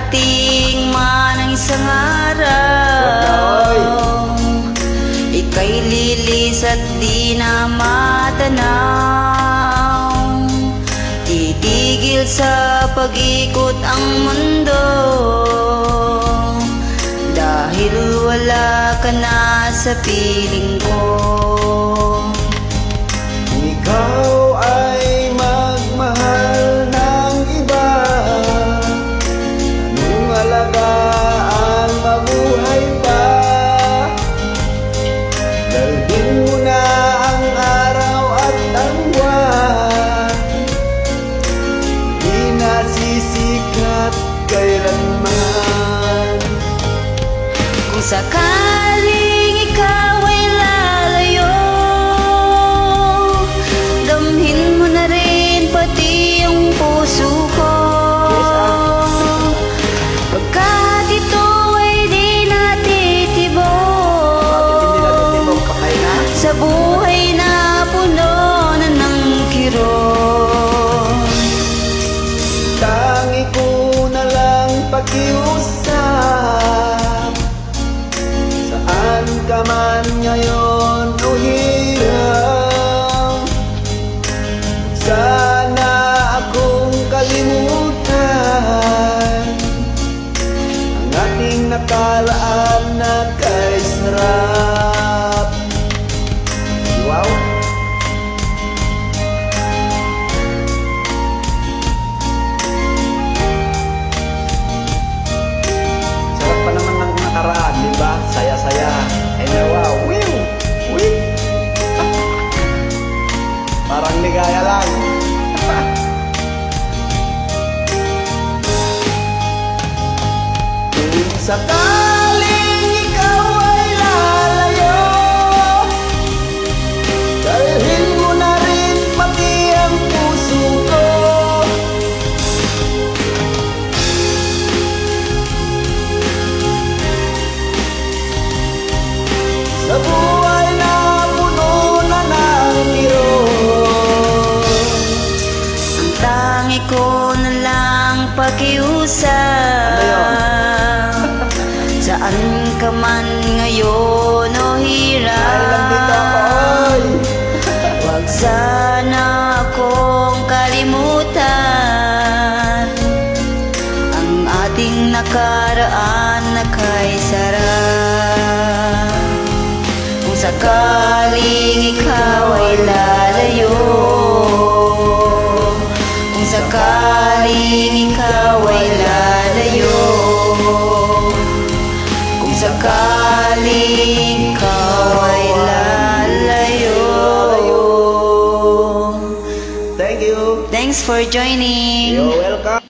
Darating man ang isang araw, ika'y lilis at di na matanaw. Titigil sa pag-ikot ang mundo, dahil wala ka na sa piling ko. Kung ikaw ay magmahal ng iba, anong alagaan mabuhay pa? Dalhin mo na ang araw at ang buwan, di nasisikat kailanman. Kung sakaling ikaw ay lalayo, damhin mo na rin pati yung puso ko. Pagkat ito ay di natitibok sa buhay na puno na ng kirot. Tangi ko na lang pakiusap, saan ka man ngayon o hirap, sana akong kalimutan ang ating nakaraan na kay sarap. Wow! Sarap pa naman ng nakaraan, di ba? Saya-saya. Ay wow! Wiw! Wiw! Parang ligaya lang. Kung sakaling ikaw ay lalayo, dalhin mo na rin pati ang puso ko. Sa buhay na puno na ng kirot, Ang tangi ko na lang pakiusap, saan ka man ngayon o hirap, wag sana akong kalimutan ang ating nakaraan na kay sarap. Kung sakaling ikaw ay lalayo, kung sakaling ikaw ay lalayo, kung sakaling ikaw ay lalayo. Thank you. Thanks for joining. You're welcome.